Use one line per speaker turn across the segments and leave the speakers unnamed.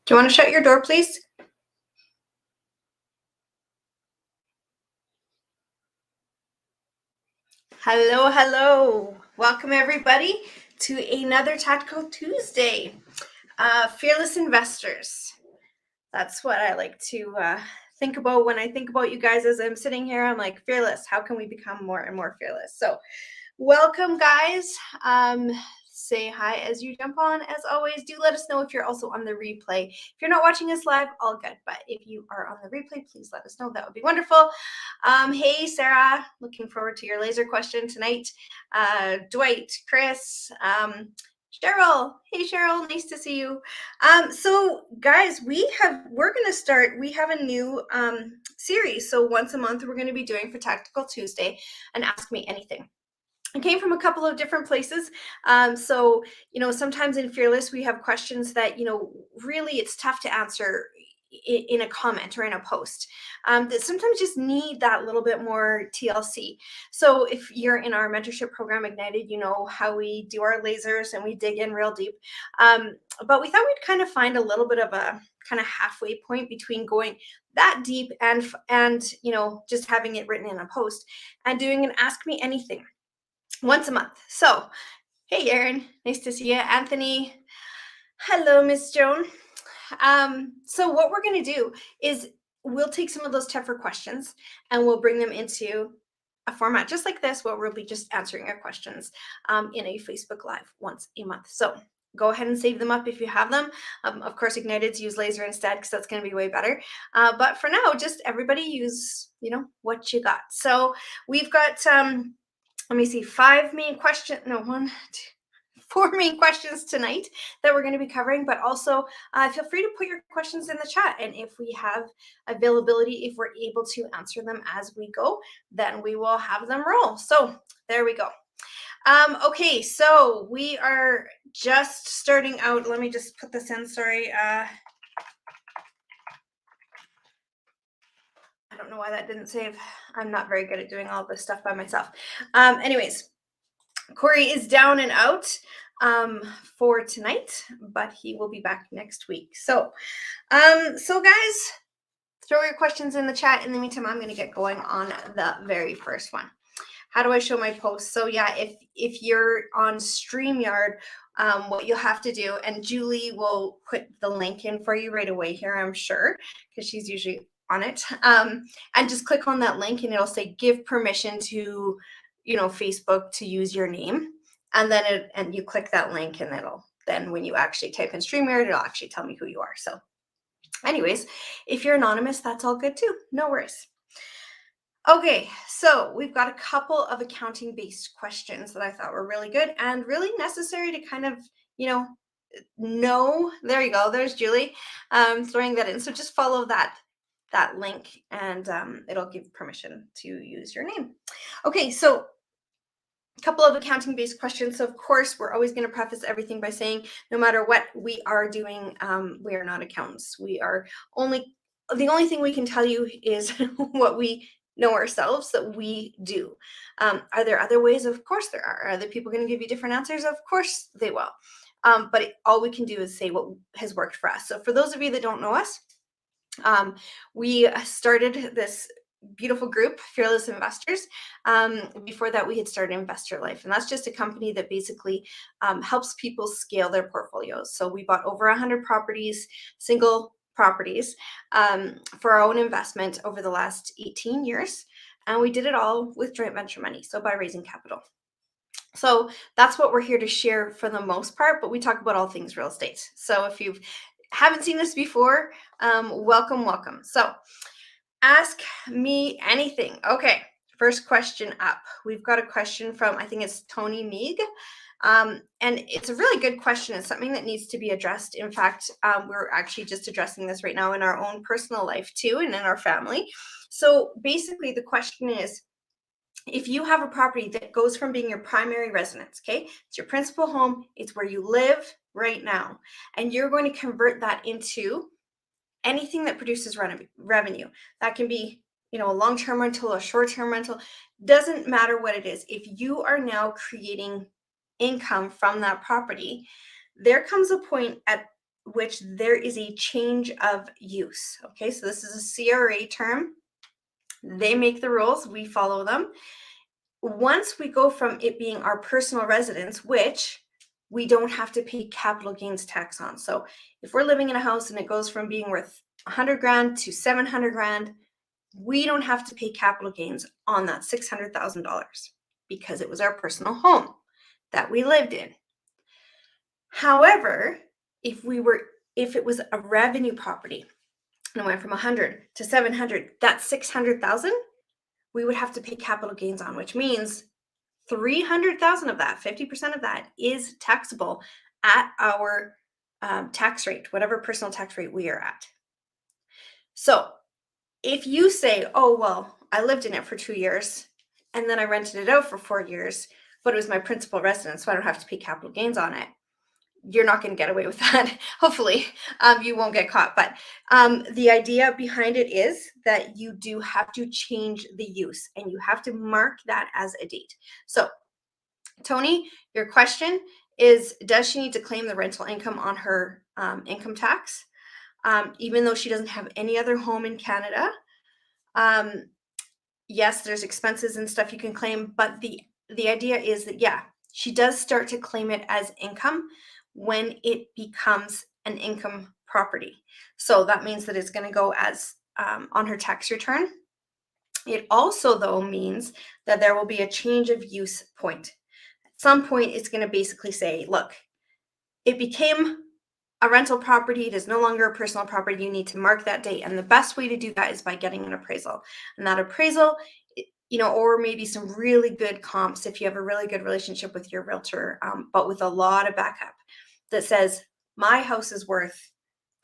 Do you want to shut your door, please? Hello, hello. Welcome, everybody, to another Tactical Tuesday. Fearless investors. That's what I like to think about when I think about you guys as I'm sitting here. I'm like, fearless. How can we become more and more fearless? So welcome, guys. Say hi as you jump on. As always, do let us know if you're also on the replay. If you're not watching us live, all good. But if you are on the replay, please let us know. That would be wonderful. Hey, Sarah. Looking forward to your laser question tonight. Dwight, Chris, Cheryl. Hey, Cheryl. Nice to see you. So, guys, we have a new series. So once a month, we're going to be doing for Tactical Tuesday and Ask Me Anything. It came from a couple of different places. So, sometimes in Fearless, we have questions that, really it's tough to answer in a comment or in a post that sometimes just need that little bit more TLC. So if you're in our mentorship program, Ignited, you know how we do our lasers and we dig in real deep. But we thought we'd kind of find a little bit of a kind of halfway point between going that deep and just having it written in a post and doing an Ask Me Anything once a month. So, hey, Erin, nice to see you. Anthony, hello, Miss Joan. So what we're going to do is we'll take some of those tougher questions and we'll bring them into a format just like this, where we'll be just answering your questions in a Facebook Live once a month. So go ahead and save them up if you have them. Of course, Ignited's use laser instead because that's going to be way better. But for now, just everybody use, what you got. So we've got let me see, 4 main questions tonight that we're going to be covering, but also feel free to put your questions in the chat. And if we have availability, if we're able to answer them as we go, then we will have them roll. So there we go. Okay, so we are just starting out. Let me just put this in, sorry. I don't know why that didn't save. I'm not very good at doing all this stuff by myself. Anyways, Corey is down and out for tonight, but he will be back next week. So guys, throw your questions in the chat. In the meantime, I'm going to get going on the very first one. How do I show my posts? So yeah, if you're on StreamYard, what you'll have to do, and Julie will put the link in for you right away here, I'm sure, because she's usually on it, and just click on that link and it'll say give permission to Facebook to use your name, and then you click that link, and then when you actually type in StreamYard, it'll actually tell me who you are. So anyways, if you're anonymous, that's all good too, no worries. Okay, so we've got a couple of accounting-based questions that I thought were really good and really necessary to kind of know. There you go, there's Julie throwing that in. So just follow that link and it'll give permission to use your name. Okay, so a couple of accounting-based questions. So of course, we're always going to preface everything by saying no matter what we are doing, we are not accountants. The only thing we can tell you is what we know ourselves that we do. Are there other ways? Of course there are. Are other people going to give you different answers? Of course they will. But all we can do is say what has worked for us. So for those of you that don't know us, we started this beautiful group, Fearless Investors. Before that, we had started Investor Life, and that's just a company that basically helps people scale their portfolios. So we bought over 100 properties, single properties, for our own investment over the last 18 years, and we did it all with joint venture money, so by raising capital. So that's what we're here to share for the most part, but we talk about all things real estate. So if you haven't seen this before, welcome. So Ask Me Anything. Okay, First question up. We've got a question from, I think it's Tony Meeg. And it's a really good question. It's something that needs to be addressed. In fact, we're actually just addressing this right now in our own personal life too, and in our family. So basically the question is, if you have a property that goes from being your primary residence, okay, it's your principal home, it's where you live right now, and you're going to convert that into anything that produces revenue. That can be, a long-term rental, a short-term rental, doesn't matter what it is. If you are now creating income from that property, there comes a point at which there is a change of use. Okay, so this is a CRA term. They make the rules, we follow them. Once we go from it being our personal residence, which we don't have to pay capital gains tax on. So if we're living in a house and it goes from being worth 100 grand to 700 grand, we don't have to pay capital gains on that $600,000 because it was our personal home that we lived in. However, if it was a revenue property and it went from 100 to 700, that 600,000 we would have to pay capital gains on, which means 300,000 of that, 50% of that, is taxable at our tax rate, whatever personal tax rate we are at. So if you say, oh, well, I lived in it for 2 years and then I rented it out for 4 years, but it was my principal residence, so I don't have to pay capital gains on it, you're not going to get away with that. Hopefully, you won't get caught. But the idea behind it is that you do have to change the use and you have to mark that as a date. So, Tony, your question is, does she need to claim the rental income on her income tax, even though she doesn't have any other home in Canada? Yes, there's expenses and stuff you can claim, but the idea is that, yeah, she does start to claim it as income when it becomes an income property. So that means that it's going to go as on her tax return. It also, though, means that there will be a change of use point. At some point, it's going to basically say, look, it became a rental property. It is no longer a personal property. You need to mark that date. And the best way to do that is by getting an appraisal. And that appraisal, or maybe some really good comps if you have a really good relationship with your realtor, but with a lot of backup that says, my house is worth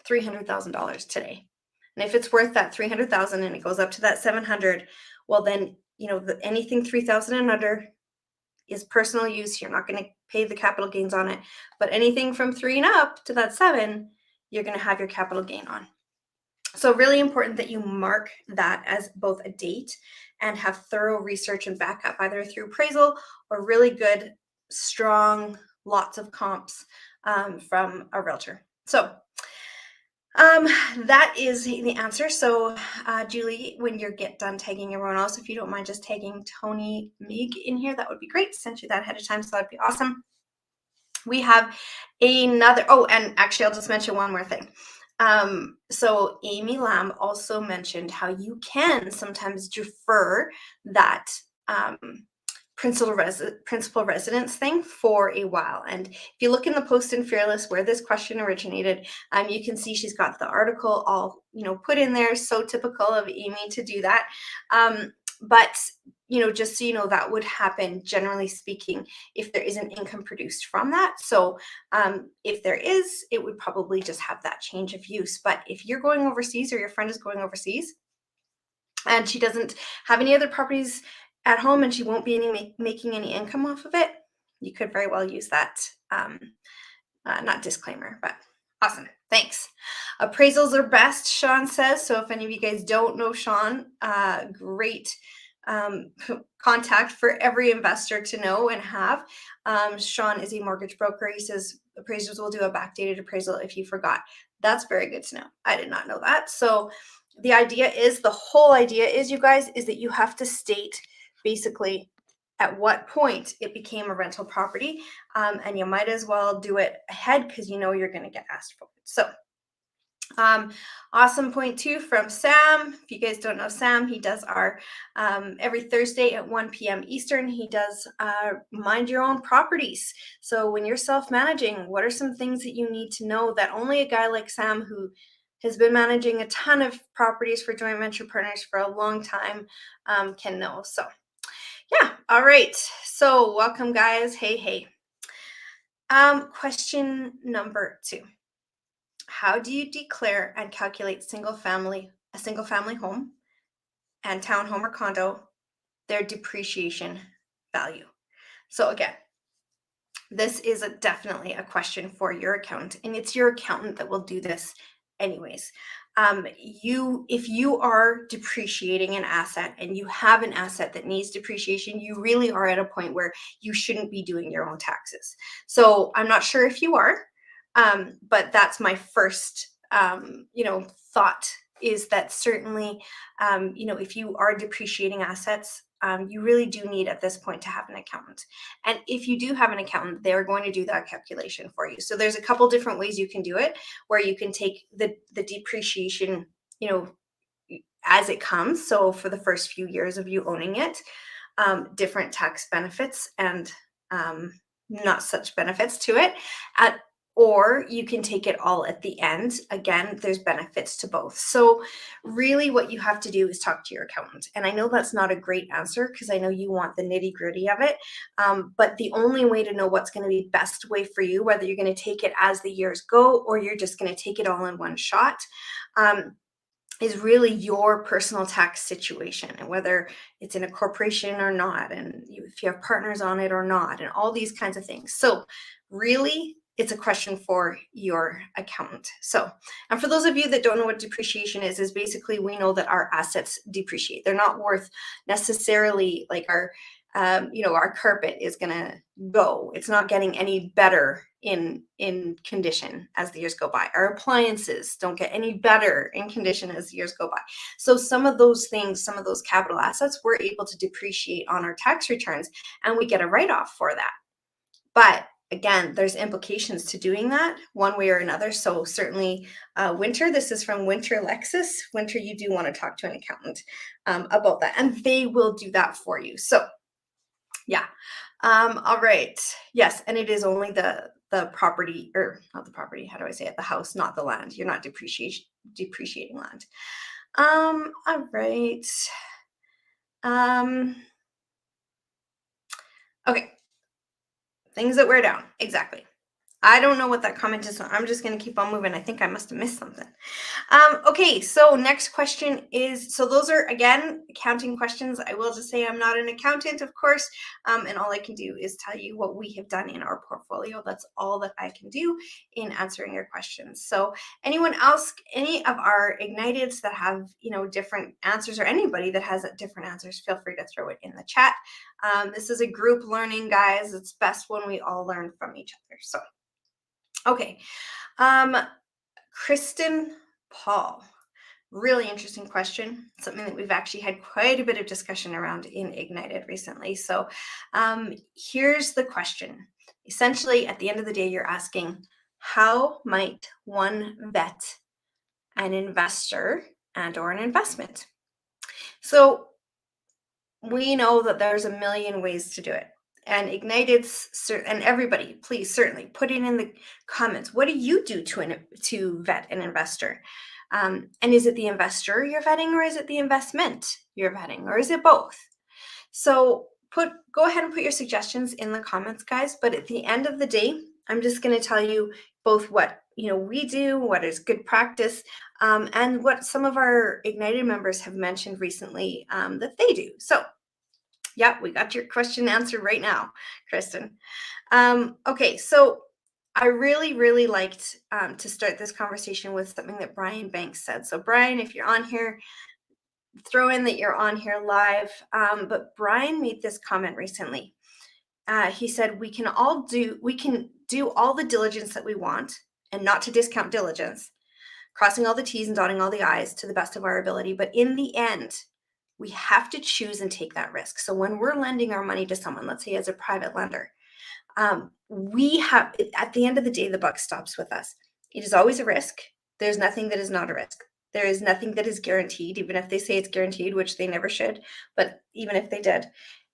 $300,000 today. And if it's worth that 300,000 and it goes up to that 700, well, then, anything 3,000 and under is personal use. You're not going to pay the capital gains on it, but anything from 3 and up to that 7, you're going to have your capital gain on. So really important that you mark that as both a date and have thorough research and backup, either through appraisal or really good, strong, lots of comps from a realtor. So that is the answer. So Julie, when you get done tagging everyone else, if you don't mind just tagging Tony Meeg in here, that would be great. Sent you that ahead of time, so that'd be awesome. We have another, and actually I'll just mention one more thing. So Amy Lamb also mentioned how you can sometimes defer that principal residence thing for a while. And if you look in the post in Fearless where this question originated, you can see she's got the article all put in there. So typical of Amy to do that. But just so you know, that would happen, generally speaking, if there isn't income produced from that. So if there is, it would probably just have that change of use. But if you're going overseas or your friend is going overseas and she doesn't have any other properties at home and she won't be making any income off of it, you could very well use that, not disclaimer, but awesome. Thanks. Appraisals are best, Sean says. So if any of you guys don't know Sean, great contact for every investor to know and have. Sean is a mortgage broker. He says appraisers will do a backdated appraisal if you forgot. That's very good to know. I did not know that. So the whole idea is, you guys, is that you have to state basically at what point it became a rental property, and you might as well do it ahead because you're going to get asked for it. So awesome point too from Sam. If you guys don't know Sam, he does our every Thursday at 1 p.m. Eastern. He does mind your own properties. So when you're self-managing, what are some things that you need to know that only a guy like Sam, who has been managing a ton of properties for joint venture partners for a long time, can know. So All right. So welcome, guys. Hey. Question number 2. How do you declare and calculate a single family home and townhome or condo, their depreciation value? So again, this is definitely a question for your accountant, and it's your accountant that will do this anyways. If you are depreciating an asset and you have an asset that needs depreciation, you really are at a point where you shouldn't be doing your own taxes. So I'm not sure if you are, but that's my first, thought, is that certainly, if you are depreciating assets, you really do need at this point to have an accountant. And if you do have an accountant, they're going to do that calculation for you. So there's a couple different ways you can do it, where you can take the depreciation, as it comes. So for the first few years of you owning it, different tax benefits and not such benefits to it. Or you can take it all at the end. Again, there's benefits to both. So really what you have to do is talk to your accountant. And I know that's not a great answer because I know you want the nitty gritty of it. But the only way to know what's going to be best way for you, whether you're going to take it as the years go or you're just going to take it all in one shot, is really your personal tax situation, and whether it's in a corporation or not, and if you have partners on it or not, and all these kinds of things. So really, it's a question for your accountant. So, and for those of you that don't know what depreciation is basically, we know that our assets depreciate. They're not worth necessarily like our carpet is going to go. It's not getting any better in condition as the years go by. Our appliances don't get any better in condition as the years go by. So some of those things, some of those capital assets, we're able to depreciate on our tax returns, and we get a write-off for that. But again, there's implications to doing that one way or another. So certainly, Winter, this is from Winter Lexus. Winter, you do want to talk to an accountant about that, and they will do that for you. So yeah. All right. Yes, and it is only the property, or not the property, how do I say it? The house, not the land. You're not depreciating land. All right. Okay. Things that wear down. Exactly. I don't know what that comment is. So I'm just going to keep on moving. I think I must have missed something. Okay, so next question is, so those are, again, accounting questions. I will just say I'm not an accountant, of course, and all I can do is tell you what we have done in our portfolio. That's all that I can do in answering your questions. So anyone else, any of our Igniteds that have, different answers, or anybody that has different answers, feel free to throw it in the chat. This is a group learning, guys. It's best when we all learn from each other. So okay. Kristen Paul, really interesting question. Something that we've actually had quite a bit of discussion around in Ignited recently. So here's the question. Essentially, at the end of the day, you're asking, how might one vet an investor and or an investment? So we know that there's a million ways to do it. And Ignited's, and everybody, please certainly put it in the comments. What do you do to vet an investor? And is it the investor you're vetting, or is it the investment you're vetting, or is it both? So go ahead and put your suggestions in the comments, guys. But at the end of the day, I'm just going to tell you both what we do, what is good practice, and what some of our Ignited members have mentioned recently that they do. So yeah, we got your question answered right now, Kristen. Okay, so I really, really liked to start this conversation with something that Brian Banks said. So Brian, if you're on here, throw in that you're on here live. But Brian made this comment recently. He said, we can do all the diligence that we want, and not to discount diligence, crossing all the T's and dotting all the I's to the best of our ability. But in the end, we have to choose and take that risk. So when we're lending our money to someone, let's say as a private lender, we have, at the end of the day, the buck stops with us. It is always a risk. There's nothing that is not a risk. There is nothing that is guaranteed, even if they say it's guaranteed, which they never should. But even if they did,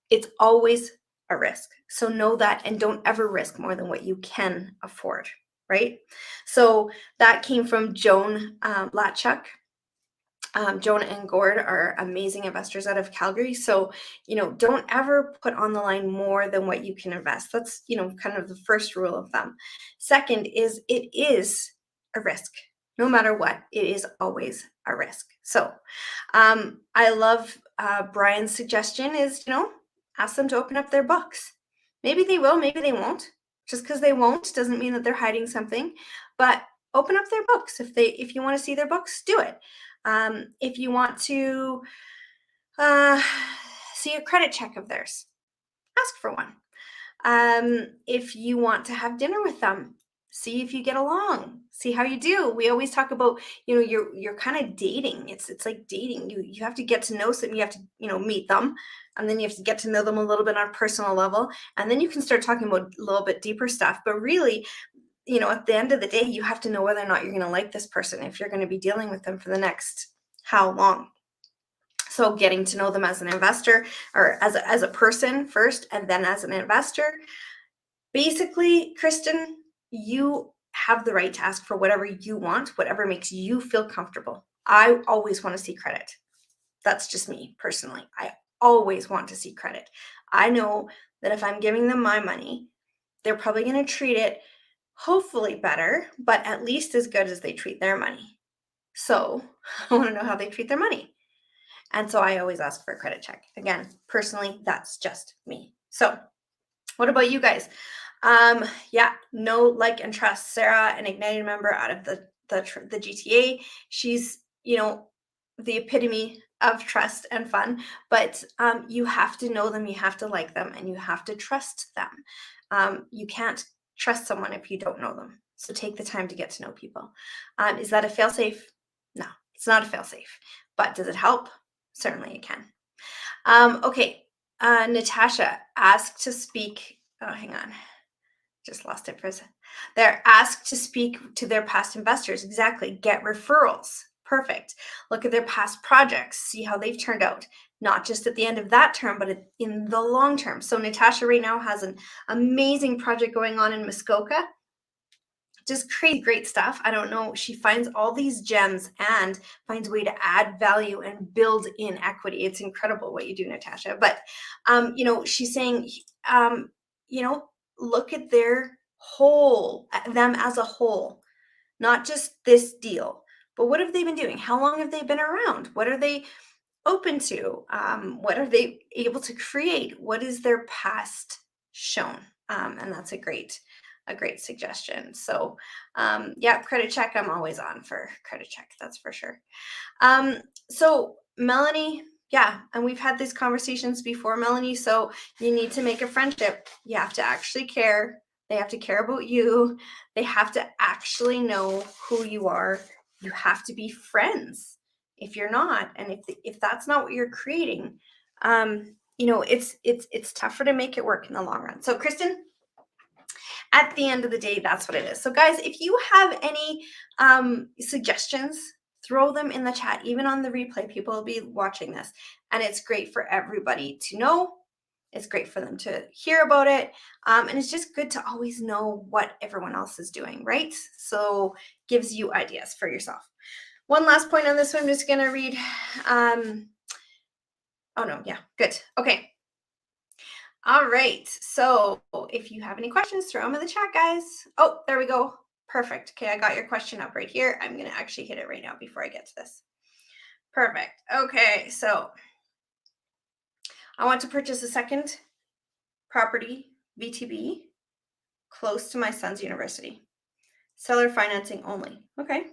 it's always a risk. So know that, and don't ever risk more than what you can afford, right? So that came from Joan Latchuk. Jonah and Gord are amazing investors out of Calgary. So, don't ever put on the line more than what you can invest. That's, kind of the first rule of thumb. Second is it is a risk. No matter what, it is always a risk. So, I love Brian's suggestion is, ask them to open up their books. Maybe they will, maybe they won't. Just because they won't doesn't mean that they're hiding something. But open up their books. If you want to see their books, do it. If you want to see a credit check of theirs, ask for one. If you want to have dinner with them, see if you get along, see how you do. We always talk about, you're kind of dating. It's like dating. You have to get to know something. You have to, meet them, and then you have to get to know them a little bit on a personal level, and then you can start talking about a little bit deeper stuff. But really, at the end of the day, you have to know whether or not you're going to like this person if you're going to be dealing with them for the next how long. So getting to know them as an investor or as a person first, and then as an investor. Basically, Kristen, you have the right to ask for whatever you want, whatever makes you feel comfortable. I always want to see credit. That's just me personally. I always want to see credit. I know that if I'm giving them my money, they're probably going to treat it hopefully better, but at least as good as they treat their money. So I want to know how they treat their money. And so I always ask for a credit check. Again, personally, that's just me. So what about you guys? Know, like, and trust. Sarah, an Ignited member out of the GTA. She's, the epitome of trust and fun, but you have to know them, you have to like them, and you have to trust them. You can't trust someone if you don't know them. So take the time to get to know people. Is that a fail-safe? No, it's not a fail-safe. But does it help? Certainly it can. Okay, Natasha asked to speak. Oh, hang on. Just lost it for a second. They're asked to speak to their past investors. Exactly. Get referrals. Perfect. Look at their past projects. See how they've turned out. Not just at the end of that term, but in the long term. So Natasha right now has an amazing project going on in Muskoka. Just crazy great stuff. I don't know. She finds all these gems and finds a way to add value and build in equity. It's incredible what you do, Natasha. But, she's saying, look at them as a whole, not just this deal. But what have they been doing? How long have they been around? What are they open to? What are they able to create? What is their past shown? And that's a great suggestion. So credit check. I'm always on for credit check. That's for sure. So Melanie, and we've had these conversations before, Melanie. So you need to make a friendship. You have to actually care. They have to care about you. They have to actually know who you are. You have to be friends. If you're not, and if that's not what you're creating, it's tougher to make it work in the long run. So Kristen, at the end of the day, that's what it is. So guys, if you have any suggestions, throw them in the chat. Even on the replay, people will be watching this, and it's great for everybody to know. It's great for them to hear about it, and it's just good to always know what everyone else is doing, right? So gives you ideas for yourself. One last point on this one, I'm just going to read. Good. Okay. All right. So if you have any questions, throw them in the chat, guys. Oh, there we go. Perfect. Okay, I got your question up right here. I'm going to actually hit it right now before I get to this. Perfect. Okay, so I want to purchase a second property, VTB, close to my son's university. Seller financing only. Okay.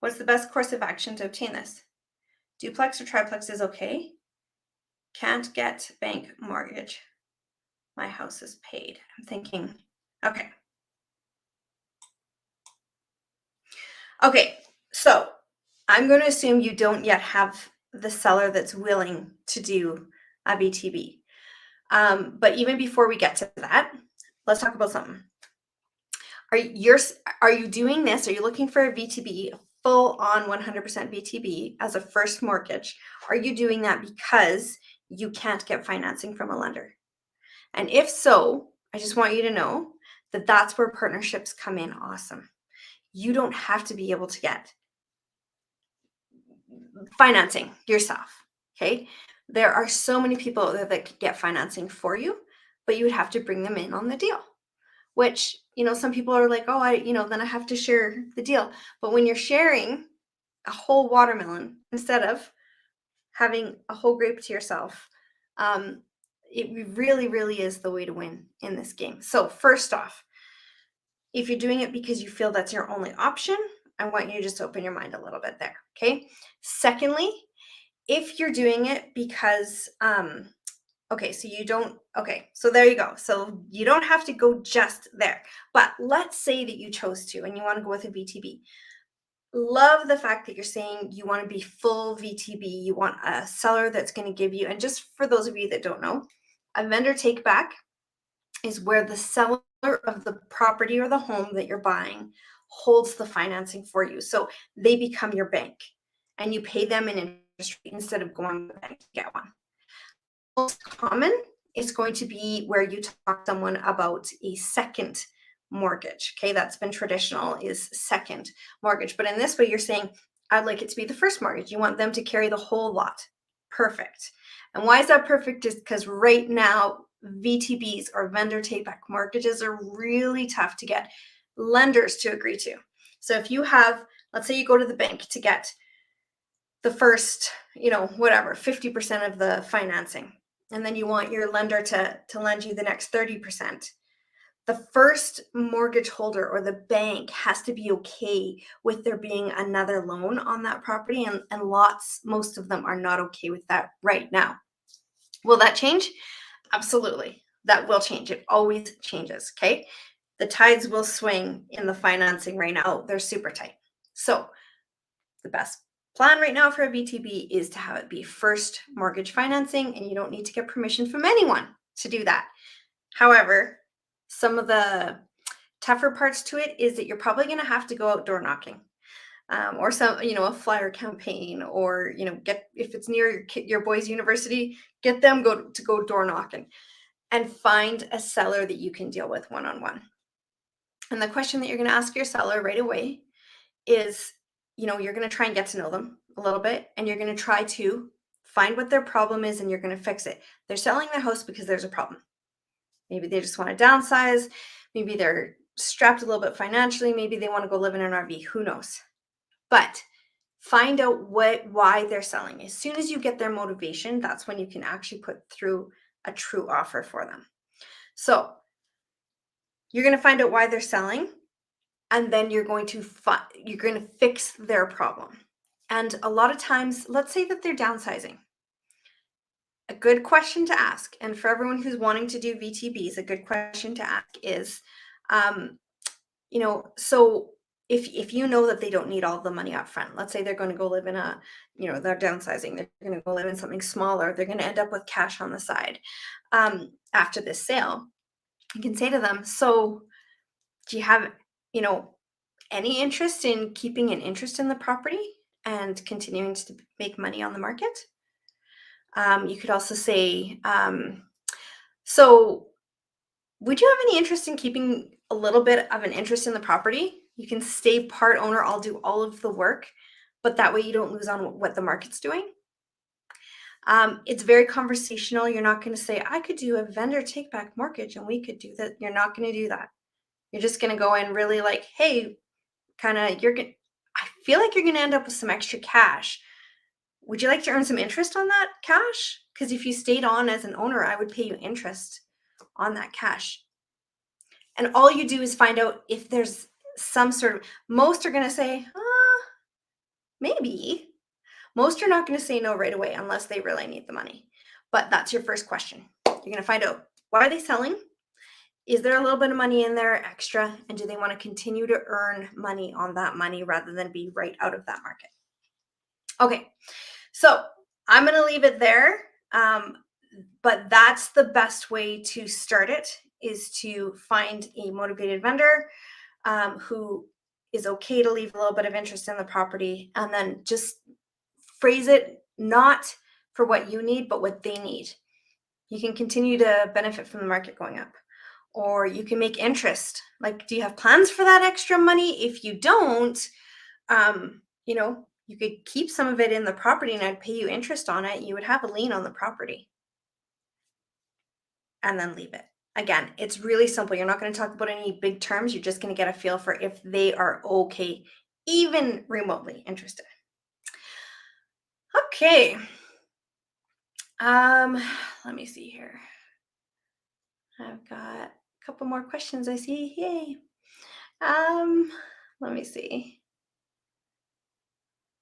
What's the best course of action to obtain this? Duplex or triplex is okay. Can't get bank mortgage. My house is paid. I'm thinking, okay. Okay, so I'm going to assume you don't yet have the seller that's willing to do a VTB. But even before we get to that, let's talk about something. Are you doing this? Are you looking for a VTB, full on 100% VTB as a first mortgage? Are you doing that because you can't get financing from a lender? And if so, I just want you to know that that's where partnerships come in awesome. You don't have to be able to get financing yourself. Okay. There are so many people out there that could get financing for you, but you would have to bring them in on the deal, which, some people are like, oh, then I have to share the deal. But when you're sharing a whole watermelon instead of having a whole grape to yourself, um, it really, really is the way to win in this game. So, first off, if you're doing it because you feel that's your only option, I want you to just open your mind a little bit there. Okay. Secondly, if you're doing it because, okay, so you don't, okay, so there you go. So you don't have to go just there. But let's say that you chose to and you want to go with a VTB. Love the fact that you're saying you want to be full VTB. You want a seller that's going to give you, and just for those of you that don't know, a vendor take back is where the seller of the property or the home that you're buying holds the financing for you. So they become your bank and you pay them an interest rate instead of going to the bank to get one. Most common is going to be where you talk to someone about a second mortgage. Okay, that's been traditional, is second mortgage. But in this way, you're saying, I'd like it to be the first mortgage. You want them to carry the whole lot. Perfect. And why is that perfect? Is because right now, VTBs or vendor take back mortgages are really tough to get lenders to agree to. So if you have, let's say you go to the bank to get the first, whatever, 50% of the financing, and then you want your lender to lend you the next 30%. The first mortgage holder or the bank has to be okay with there being another loan on that property. And most of them are not okay with that right now. Will that change? Absolutely. That will change. It always changes. Okay. The tides will swing in the financing right now. They're super tight. So the best plan right now for a VTB is to have it be first mortgage financing, and you don't need to get permission from anyone to do that. However, some of the tougher parts to it is that you're probably going to have to go outdoor knocking, or some, a flyer campaign, or get, if it's near your boys' university, get them go door knocking, and find a seller that you can deal with one-on-one. And the question that you're going to ask your seller right away is, you're going to try and get to know them a little bit, and you're going to try to find what their problem is, and you're going to fix it. They're selling their house because there's a problem. Maybe they just want to downsize. Maybe they're strapped a little bit financially. Maybe they want to go live in an RV. Who knows? But find out why they're selling. As soon as you get their motivation, that's when you can actually put through a true offer for them. So you're going to find out why they're selling, and then you're going to fix their problem. And a lot of times, let's say that they're downsizing. A good question to ask, and for everyone who's wanting to do VTBs, a good question to ask is, so if you know that they don't need all the money up front, let's say they're going to go live in they're downsizing, they're going to go live in something smaller, they're going to end up with cash on the side after this sale, you can say to them, so do you have, any interest in keeping an interest in the property and continuing to make money on the market? You could also say, so would you have any interest in keeping a little bit of an interest in the property? You can stay part owner. I'll do all of the work, but that way you don't lose on what the market's doing. It's very conversational. You're not going to say, I could do a vendor take back mortgage and we could do that. You're not going to do that. You're just going to go in really like, hey, I feel like you're going to end up with some extra cash. Would you like to earn some interest on that cash? Because if you stayed on as an owner, I would pay you interest on that cash. And all you do is find out if there's some sort of, most are going to say, maybe. Most are not going to say no right away unless they really need the money. But that's your first question. You're going to find out, why are they selling? Is there a little bit of money in there extra? And do they want to continue to earn money on that money rather than be right out of that market? Okay, so I'm going to leave it there. But that's the best way to start it, is to find a motivated vendor who is okay to leave a little bit of interest in the property, and then just phrase it not for what you need, but what they need. You can continue to benefit from the market going up, or you can make interest. Like, do you have plans for that extra money? If you don't, You could keep some of it in the property and I'd pay you interest on it. You would have a lien on the property and then leave it. Again, it's really simple. You're not going to talk about any big terms. You're just going to get a feel for if they are okay, even remotely interested. Okay. Let me see here. I've got a couple more questions I see. Yay. Let me see.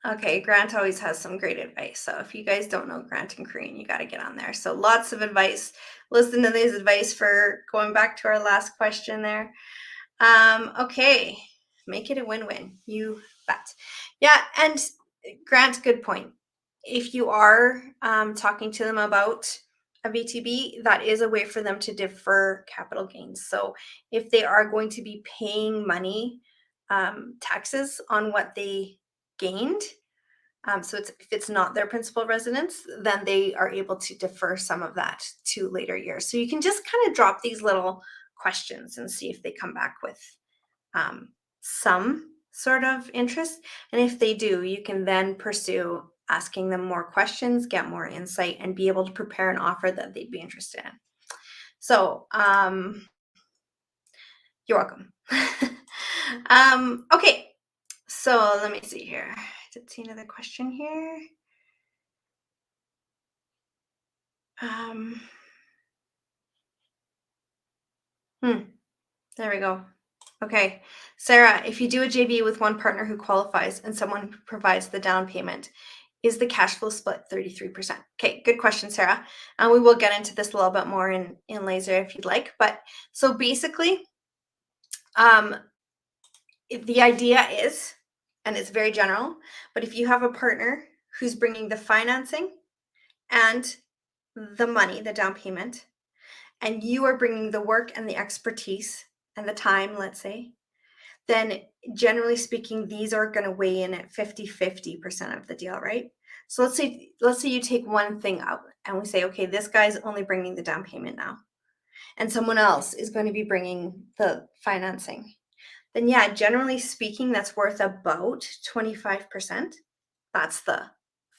Okay, Grant always has some great advice. So if you guys don't know Grant and Korean, you got to get on there. So lots of advice. Listen to this advice for going back to our last question there. Okay, make it a win-win. You bet. Yeah, and Grant, good point. If you are talking to them about a VTB, that is a way for them to defer capital gains. So if they are going to be paying money, taxes on what they gained, so if it's not their principal residence, then they are able to defer some of that to later years. So you can just kind of drop these little questions and see if they come back with some sort of interest. And if they do, you can then pursue asking them more questions, get more insight, and be able to prepare an offer that they'd be interested in. So you're welcome. Okay, so let me see here. Did see another question here. There we go. Okay, Sarah, if you do a JV with one partner who qualifies and someone who provides the down payment, is the cash flow split 33%? Okay, good question, Sarah. And we will get into this a little bit more in laser if you'd like. But so basically, the idea is, and it's very general, but if you have a partner who's bringing the financing and the money, the down payment, and you are bringing the work and the expertise and the time, let's say, then generally speaking, these are going to weigh in at 50-50% of the deal, right? So let's say you take one thing out and we say, okay, this guy's only bringing the down payment now, and someone else is going to be bringing the financing. Then yeah, generally speaking, that's worth about 25%. That's the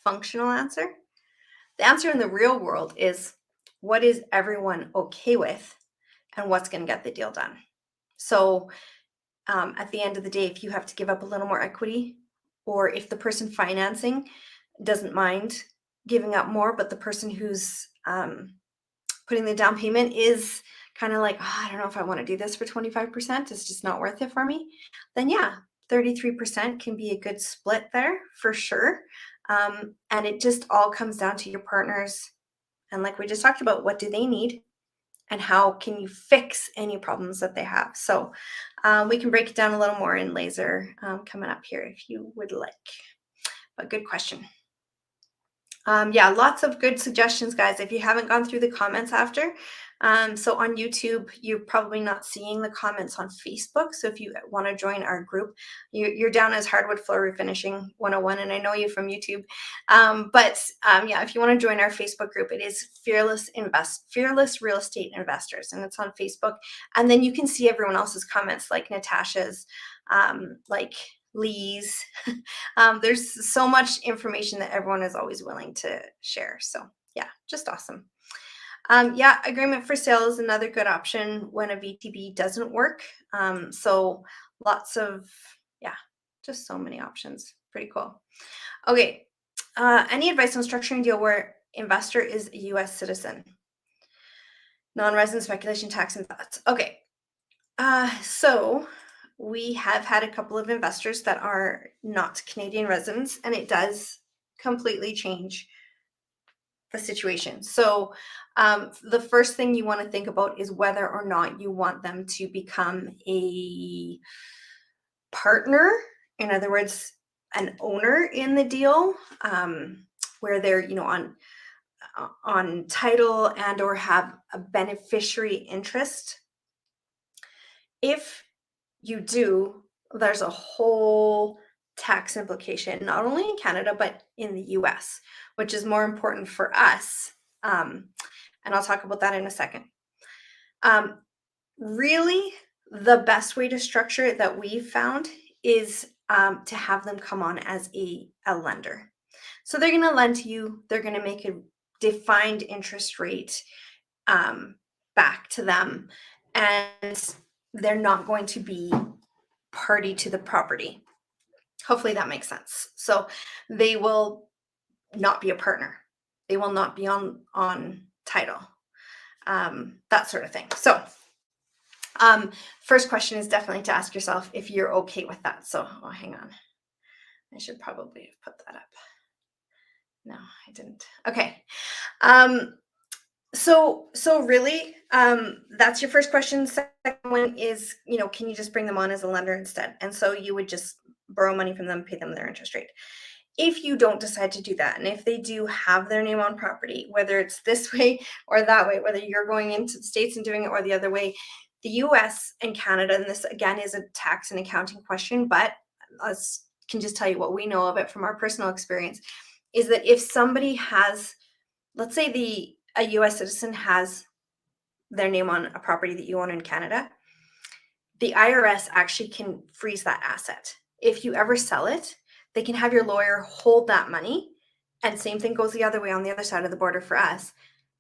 functional answer. The answer in the real world is what is everyone okay with and what's going to get the deal done. So at the end of the day, if you have to give up a little more equity, or if the person financing doesn't mind giving up more, but the person who's putting the down payment is kind of like, oh, I don't know if I want to do this for 25%, it's just not worth it for me, then yeah, 33% can be a good split there for sure. And it just all comes down to your partners. And like we just talked about, what do they need? And how can you fix any problems that they have? So we can break it down a little more in laser coming up here if you would like. But good question. Yeah, lots of good suggestions, guys. If you haven't gone through the comments after, so on YouTube, you're probably not seeing the comments on Facebook. So if you want to join our group, you're down as Hardwood Floor Refinishing 101, and I know you from YouTube. Yeah, if you want to join our Facebook group, it is Fearless Real Estate Investors, and it's on Facebook. And then you can see everyone else's comments, like Natasha's, like Lee's. There's so much information that everyone is always willing to share. So yeah, just awesome. Yeah, agreement for sale is another good option when a VTB doesn't work. So lots of, yeah, just so many options. Pretty cool. Okay. Any advice on structuring a deal where investor is a US citizen? Non-resident speculation tax and thoughts. Okay. So we have had a couple of investors that are not Canadian residents, and it does completely change the situation. So the first thing you want to think about is whether or not you want them to become a partner. In other words, an owner in the deal, where they're, on title and or have a beneficiary interest. If you do, there's a whole tax implication, not only in Canada, but in the US, which is more important for us. And I'll talk about that in a second. Really, the best way to structure it that we've found is to have them come on as a lender. So they're going to lend to you. They're going to make a defined interest rate back to them, and they're not going to be party to the property. Hopefully that makes sense. So they will not be a partner. They will not be on title, that sort of thing. So first question is definitely to ask yourself if you're okay with that. So hang on. I should probably have put that up. No, I didn't. Okay. So really, that's your first question. Second one is, can you just bring them on as a lender instead? And so you would just borrow money from them, pay them their interest rate. If you don't decide to do that, and if they do have their name on property, whether it's this way or that way, whether you're going into the States and doing it or the other way, the US and Canada, and this again is a tax and accounting question, but us can just tell you what we know of it from our personal experience, is that if somebody has, let's say a US citizen has their name on a property that you own in Canada, the IRS actually can freeze that asset. If you ever sell it, they can have your lawyer hold that money. And same thing goes the other way on the other side of the border for us,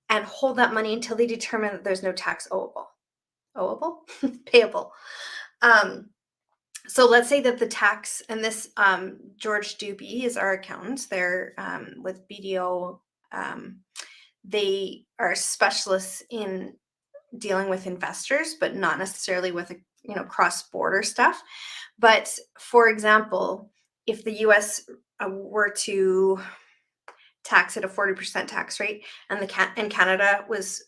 and hold that money until they determine that there's no tax payable. So let's say that the tax, and this George Doobie is our accountant. They're with BDO. They are specialists in dealing with investors, but not necessarily with cross-border stuff. But for example, if the US were to tax at a 40% tax rate, and Canada was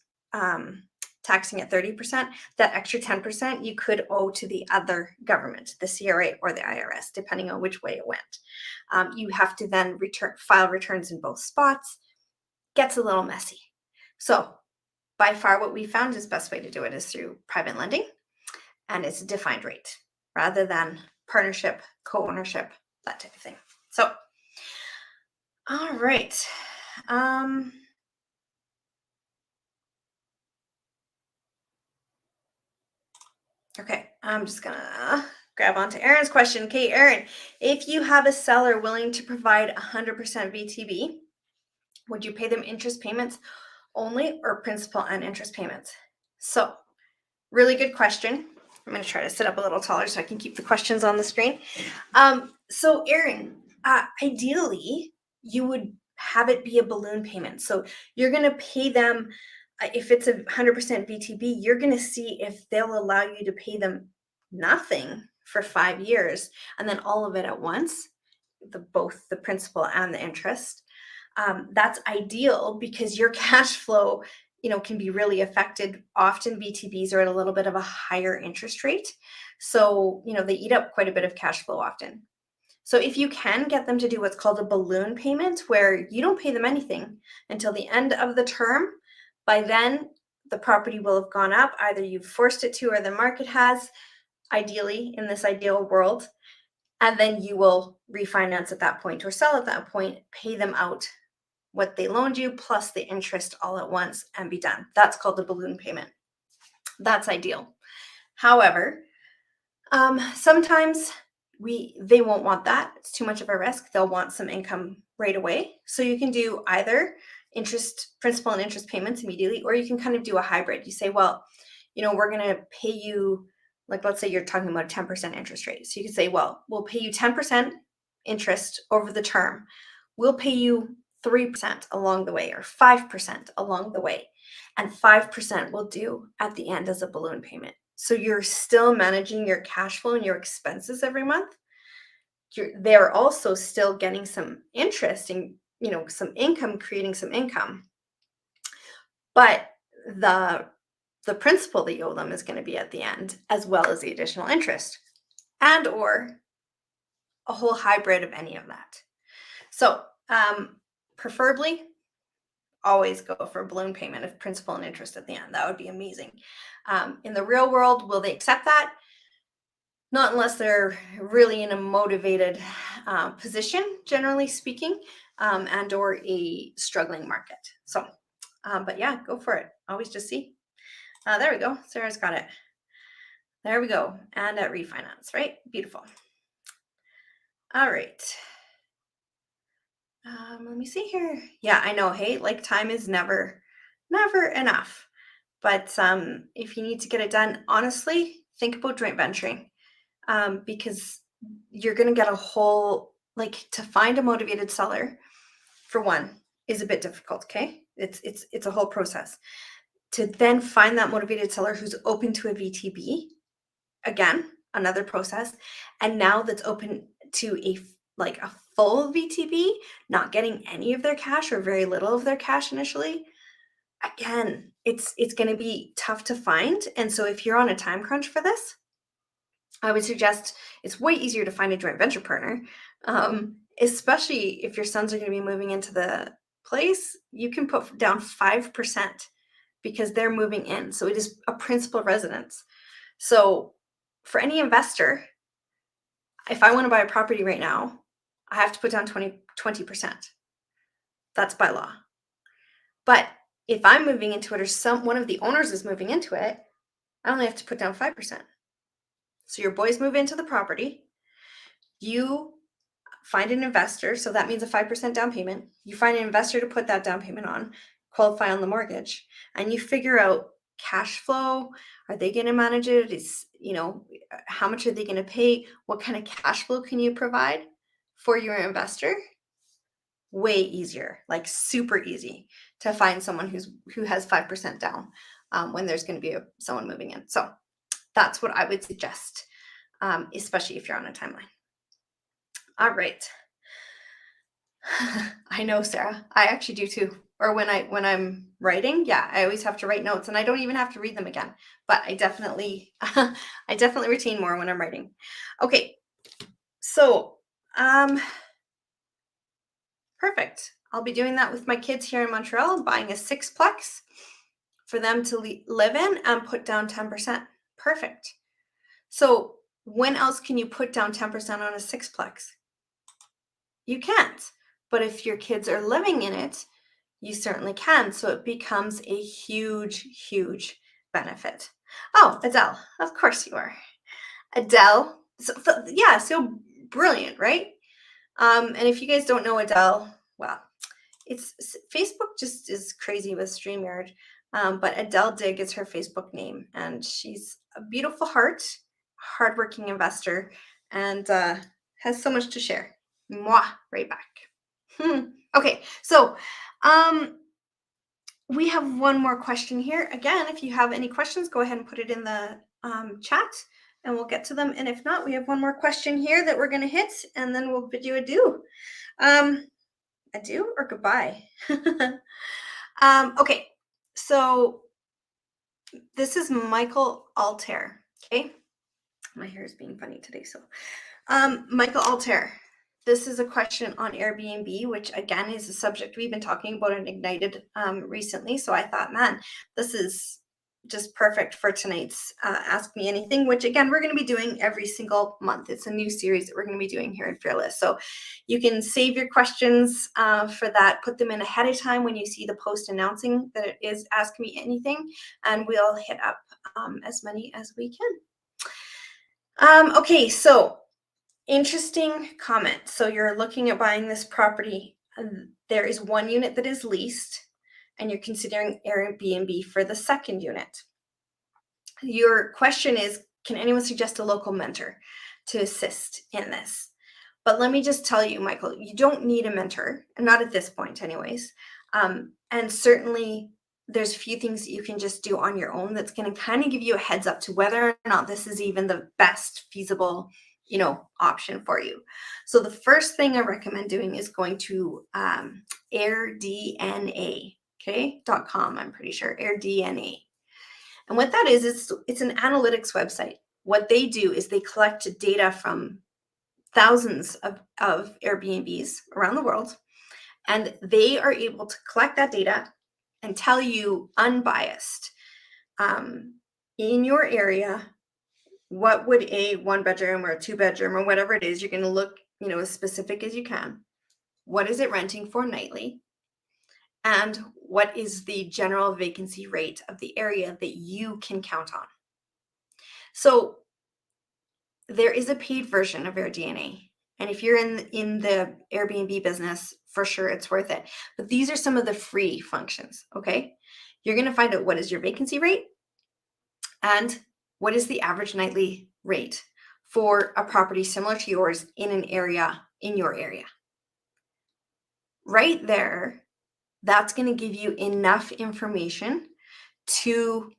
taxing at 30%, that extra 10% you could owe to the other government, the CRA or the IRS, depending on which way it went. You have to then file returns in both spots. Gets a little messy. So by far what we found is the best way to do it is through private lending, and it's a defined rate rather than partnership, co-ownership, that type of thing. So, all right. Okay, I'm just gonna grab onto Aaron's question. Okay, Aaron, if you have a seller willing to provide 100% VTB, would you pay them interest payments only or principal and interest payments? So, really good question. I'm going to try to sit up a little taller so I can keep the questions on the screen. So Aaron, ideally, you would have it be a balloon payment. So you're going to pay them, if it's a 100% VTB, you're going to see if they'll allow you to pay them nothing for 5 years and then all of it at once, both the principal and the interest. That's ideal because your cash flow can be really affected. Often VTBs are at a little bit of a higher interest rate. So, they eat up quite a bit of cash flow often. So if you can get them to do what's called a balloon payment, where you don't pay them anything until the end of the term, by then the property will have gone up. Either you've forced it to or the market has, ideally in this ideal world. And then you will refinance at that point or sell at that point, pay them out what they loaned you plus the interest all at once and be done. That's called the balloon payment. That's ideal. However, sometimes they won't want that. It's too much of a risk. They'll want some income right away. So you can do either principal and interest payments immediately, or you can kind of do a hybrid. You say, well, we're going to pay you, like, let's say you're talking about a 10% interest rate. So you can say, well, we'll pay you 10% interest over the term. We'll pay you 3% along the way or 5% along the way. And 5% will do at the end as a balloon payment. So you're still managing your cash flow and your expenses every month. They're also still getting some interest and, some income, creating some income. But the principal that you owe them is going to be at the end, as well as the additional interest, and or a whole hybrid of any of that. So preferably always go for a balloon payment of principal and interest at the end. That would be amazing. In the real world, will they accept that? Not unless they're really in a motivated position, generally speaking, and or a struggling market. So, but yeah, go for it. Always just see. There we go. Sarah's got it. There we go. And at refinance, right? Beautiful. All right. Let me see here. Yeah, I know. Hey, like time is never enough. But if you need to get it done, honestly, think about joint venturing, because you're going to get a whole, like, to find a motivated seller, for one, is a bit difficult. Okay, it's a whole process. To then find that motivated seller who's open to a VTB, again, another process, and now that's open to a full VTB, not getting any of their cash or very little of their cash initially. Again, it's going to be tough to find. And so if you're on a time crunch for this, I would suggest it's way easier to find a joint venture partner, especially if your sons are going to be moving into the place. You can put down 5% because they're moving in. So it is a principal residence. So for any investor, if I want to buy a property right now, I have to put down 20%. That's by law. But if I'm moving into it or one of the owners is moving into it, I only have to put down 5%. So your boys move into the property, you find an investor, so that means a 5% down payment. You find an investor to put that down payment on, qualify on the mortgage, and you figure out cash flow. Are they going to manage it? How much are they going to pay? What kind of cash flow can you provide for your investor? Way easier, like super easy to find someone who has 5% down when there's going to be someone moving in. So that's what I would suggest, especially if you're on a timeline. All right. I know, Sarah. I actually do too. Or when I'm writing, yeah, I always have to write notes, and I don't even have to read them again. But I definitely I definitely retain more when I'm writing. Okay. So, perfect. I'll be doing that with my kids here in Montreal, buying a sixplex for them to live in and put down 10%. Perfect. So, when else can you put down 10% on a sixplex? You can't. But if your kids are living in it, you certainly can. So it becomes a huge, huge benefit. Oh, Adele, of course you are. Adele, so brilliant, right? And if you guys don't know Adele, well, Facebook just is crazy with StreamYard. But Adele Dig is her Facebook name, and she's a beautiful heart, hardworking investor, and has so much to share. Mwah, right back. Okay, so we have one more question here. Again, if you have any questions, go ahead and put it in the chat and we'll get to them. And if not, we have one more question here that we're going to hit, and then we'll bid you adieu. Adieu or goodbye? Okay, so this is Michael Altair. Okay, my hair is being funny today. So Michael Altair, this is a question on Airbnb, which again is a subject we've been talking about in Ignited recently. So I thought, man, this is just perfect for tonight's Ask Me Anything, which again, we're going to be doing every single month. It's a new series that we're going to be doing here in Fearless. So you can save your questions for that, put them in ahead of time when you see the post announcing that it is Ask Me Anything, and we'll hit up as many as we can. Okay, so interesting comment. So you're looking at buying this property. There is one unit that is leased, and you're considering Airbnb for the second unit. Your question is, can anyone suggest a local mentor to assist in this? But let me just tell you, Michael, you don't need a mentor, and not at this point anyways. And certainly there's a few things that you can just do on your own that's going to kind of give you a heads up to whether or not this is even the best feasible option for you. So the first thing I recommend doing is going to airdna, okay, .com, I'm pretty sure, airdna. And what that is, it's an analytics website. What they do is they collect data from thousands of Airbnbs around the world, and they are able to collect that data and tell you unbiased, in your area, what would a 1-bedroom or a 2-bedroom or whatever it is, you're going to look, as specific as you can. What is it renting for nightly? And what is the general vacancy rate of the area that you can count on? So there is a paid version of AirDNA, And if you're in the Airbnb business, for sure it's worth it. But these are some of the free functions, okay? You're going to find out what is your vacancy rate and what is the average nightly rate for a property similar to yours in an area, in your area. Right there, that's going to give you enough information to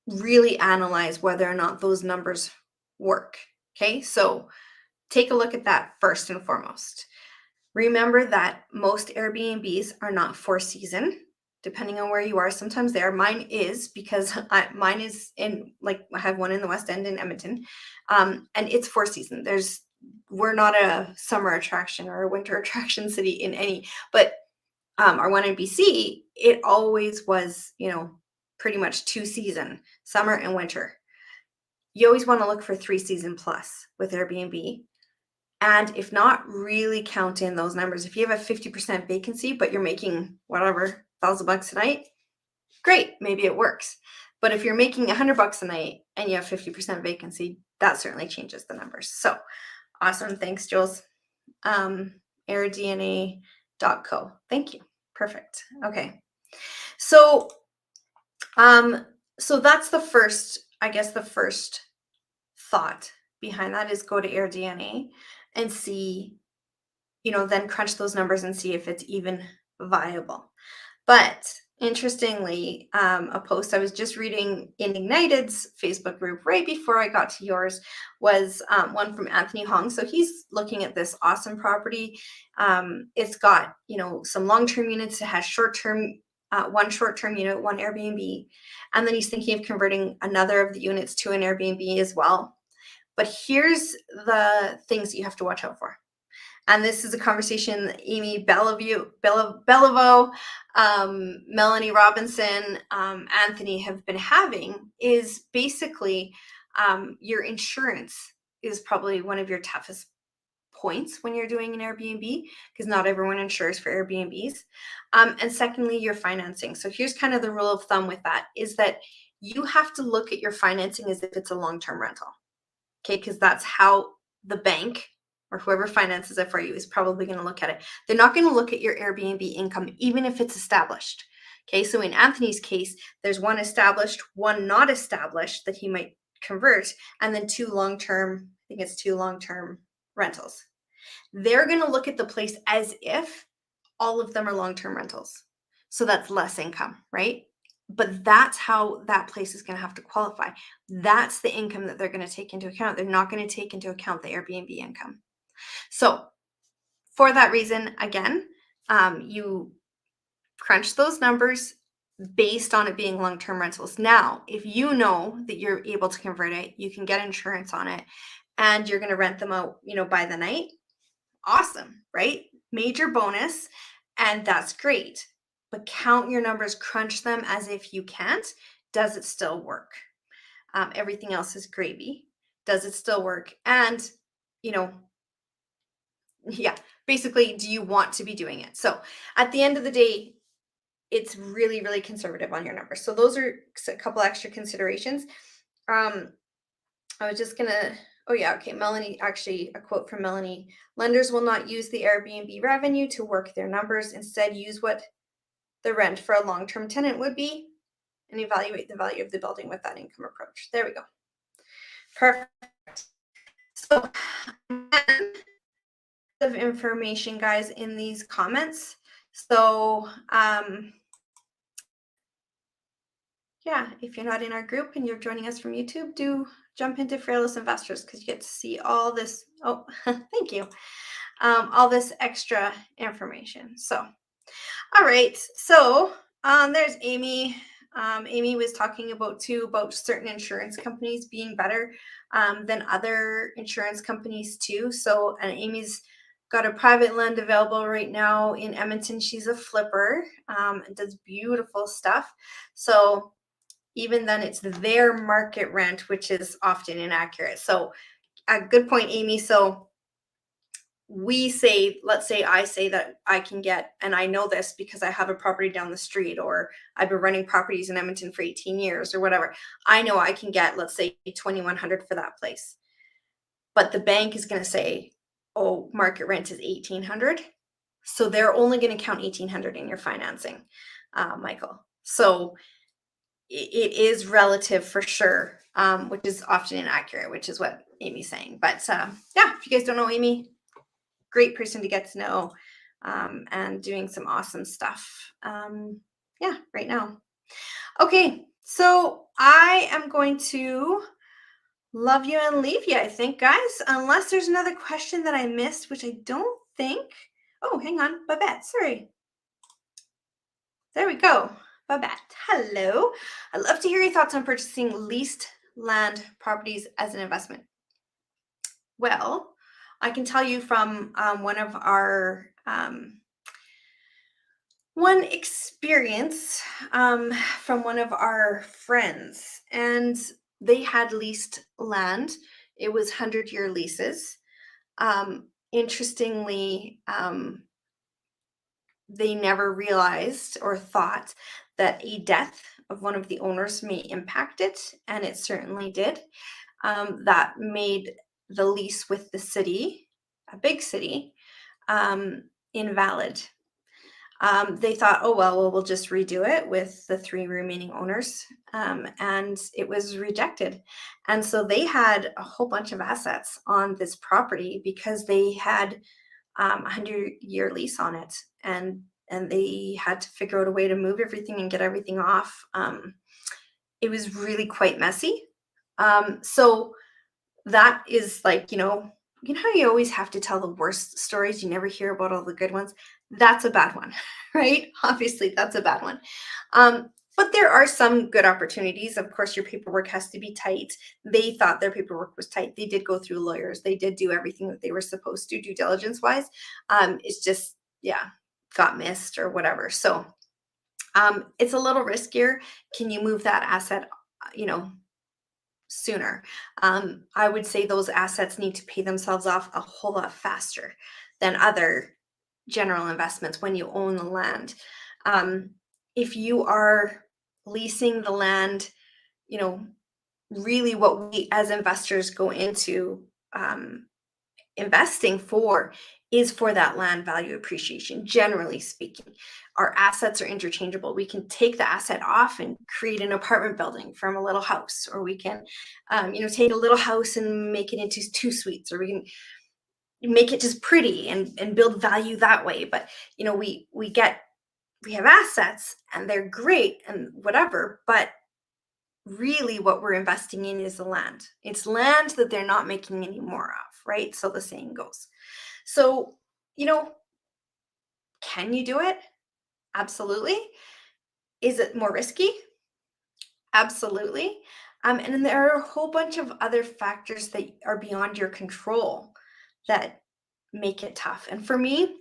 really analyze whether or not those numbers work. Okay, so take a look at that first and foremost. Remember that most Airbnbs are not for season, depending on where you are. Sometimes they are. Mine is because mine is in, like, I have one in the West End in Edmonton, and it's for season. We're not a summer attraction or a winter attraction city in any, but our one in BC, it always was, pretty much 2 season, summer and winter. You always want to look for 3 season plus with Airbnb. And if not, really count in those numbers. If you have a 50% vacancy, but you're making whatever, $1,000 a night, great, maybe it works. But if you're making $100 a night and you have 50% vacancy, that certainly changes the numbers. So awesome. Thanks, Jules. AirDNA.co. Thank you. Perfect. Okay. So that's the first, the first thought behind that is go to AirDNA and see, then crunch those numbers and see if it's even viable. But interestingly, a post I was just reading in Ignited's Facebook group right before I got to yours was one from Anthony Hong. So he's looking at this awesome property. It's got, some long-term units. It has short-term, one short-term unit, one Airbnb. And then he's thinking of converting another of the units to an Airbnb as well. But here's the things you have to watch out for. And this is a conversation that Amy Bellevue, Melanie Robinson, Anthony have been having, is basically your insurance is probably one of your toughest points when you're doing an Airbnb, because not everyone insures for Airbnbs. And secondly, your financing. So here's kind of the rule of thumb with that, is that you have to look at your financing as if it's a long-term rental. Okay, because that's how the bank or whoever finances it for you is probably going to look at it. They're not going to look at your Airbnb income, even if it's established. Okay, so in Anthony's case, there's one established, one not established that he might convert, and then two long-term rentals. They're going to look at the place as if all of them are long-term rentals. So that's less income, right? But that's how that place is going to have to qualify. That's the income that they're going to take into account. They're not going to take into account the Airbnb income. So for that reason, again, you crunch those numbers based on it being long-term rentals. Now, if you know that you're able to convert it, you can get insurance on it, and you're going to rent them out, by the night. Awesome, right? Major bonus, and that's great. But count your numbers, crunch them as if you can't. Does it still work? Everything else is gravy. Does it still work? And, basically, do you want to be doing it? So at the end of the day, it's really, really conservative on your numbers. So those are a couple extra considerations. I was just gonna, Melanie, actually a quote from Melanie: lenders will not use the Airbnb revenue to work their numbers. Instead, use what the rent for a long-term tenant would be and evaluate the value of the building with that income approach. There we go. Perfect. So of information, guys, in these comments. So if you're not in our group and you're joining us from YouTube, do jump into Fearless Investors, because you get to see all this. Oh, thank you. All this extra information. So, all right. So there's Amy. Amy was talking about certain insurance companies being better than other insurance companies too. So, and Amy's got a private land available right now in Edmonton. She's a flipper and does beautiful stuff. So even then, it's their market rent, which is often inaccurate. So a good point, Amy. So let's say I say that I can get, and I know this because I have a property down the street, or I've been running properties in Edmonton for 18 years or whatever. I know I can get, let's say, $2,100 for that place. But the bank is going to say, oh, market rent is 1,800. So they're only going to count 1,800 in your financing, Michael. So it is relative for sure, which is often inaccurate, which is what Amy's saying. But yeah, if you guys don't know Amy, great person to get to know, and doing some awesome stuff. Yeah, right now. Okay, so I am going to love you and leave you, I think, guys, unless there's another question that I missed, which I don't think. Oh, hang on, Babette, sorry. There we go. Babette, hello. I'd love to hear your thoughts on purchasing leased land properties as an investment. Well, I can tell you from one of our one experience from one of our friends, and they had leased land. It was 100-year leases. Interestingly, they never realized or thought that a death of one of the owners may impact it, and it certainly did. That made the lease with the city, a big city, invalid. They thought, oh, well, we'll just redo it with the 3 remaining owners. And it was rejected. And so they had a whole bunch of assets on this property because they had a 100-year lease on it. And they had to figure out a way to move everything and get everything off. It was really quite messy. So that is like, how you always have to tell the worst stories. You never hear about all the good ones. That's a bad one, right? Obviously, that's a bad one. But there are some good opportunities. Of course, your paperwork has to be tight. They thought their paperwork was tight. They did go through lawyers. They did do everything that they were supposed to, due diligence-wise. It's just, yeah, got missed or whatever. So it's a little riskier. Can you move that asset, sooner? I would say those assets need to pay themselves off a whole lot faster than other general investments when you own the land. If you are leasing the land, really what we as investors go into investing for is for that land value appreciation. Generally speaking, our assets are interchangeable. We can take the asset off and create an apartment building from a little house, or we can, take a little house and make it into 2 suites, or we can make it just pretty and build value that way. But we have assets and they're great and whatever, but really what we're investing in is the land. It's land that they're not making any more of, right? So the saying goes. So, can you do it? Absolutely. Is it more risky? Absolutely. And then there are a whole bunch of other factors that are beyond your control that make it tough. And for me,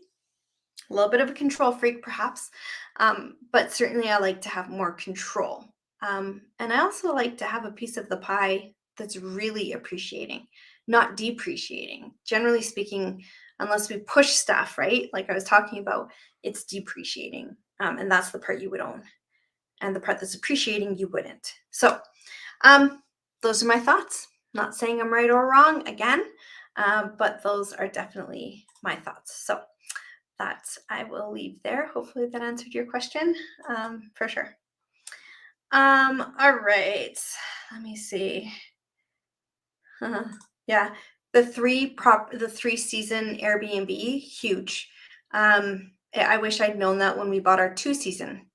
a little bit of a control freak, perhaps, but certainly I like to have more control. And I also like to have a piece of the pie that's really appreciating, not depreciating. Generally speaking, unless we push stuff, right? Like I was talking about, it's depreciating. And that's the part you would own. And the part that's appreciating, you wouldn't. So those are my thoughts. Not saying I'm right or wrong again, but those are definitely my thoughts. So that I will leave there. Hopefully that answered your question, for sure. All right, let me see. Yeah, the 3-season Airbnb, huge. I wish I'd known that when we bought our 2-season.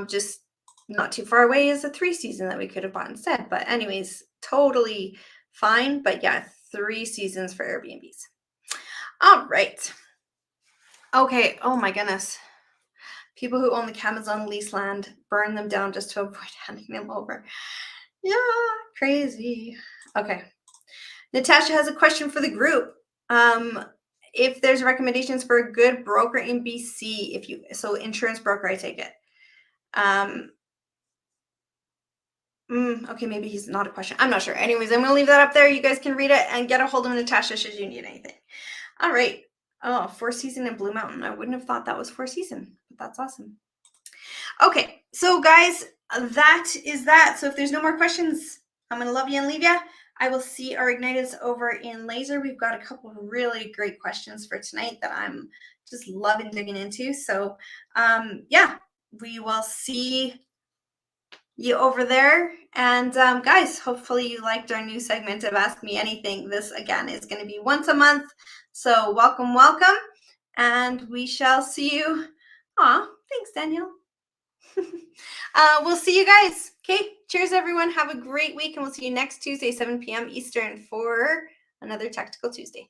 Just not too far away is a 3-season that we could have bought instead. But anyways, totally fine. But yeah, 3 seasons for Airbnbs. All right. Okay. Oh my goodness. People who own the cabins on leased land burn them down just to avoid handing them over. Yeah, crazy. Okay. Natasha has a question for the group. If there's recommendations for a good broker in BC, insurance broker, I take it. Okay, maybe he's not a question. I'm not sure. Anyways, I'm going to leave that up there. You guys can read it and get a hold of Natasha should you need anything. All right. Oh, 4-season in Blue Mountain. I wouldn't have thought that was 4-season, but that's awesome. Okay, so guys, that is that. So if there's no more questions, I'm going to love you and leave you. I will see our igniters over in laser. We've got a couple of really great questions for tonight that I'm just loving digging into. So yeah, we will see you over there. And guys, hopefully you liked our new segment of Ask Me Anything. This again is going to be once a month. So welcome, welcome. And we shall see you. Aw, thanks, Danielle. We'll see you guys. Okay, cheers, everyone. Have a great week, and we'll see you next Tuesday, 7 p.m. Eastern for another Tactical Tuesday.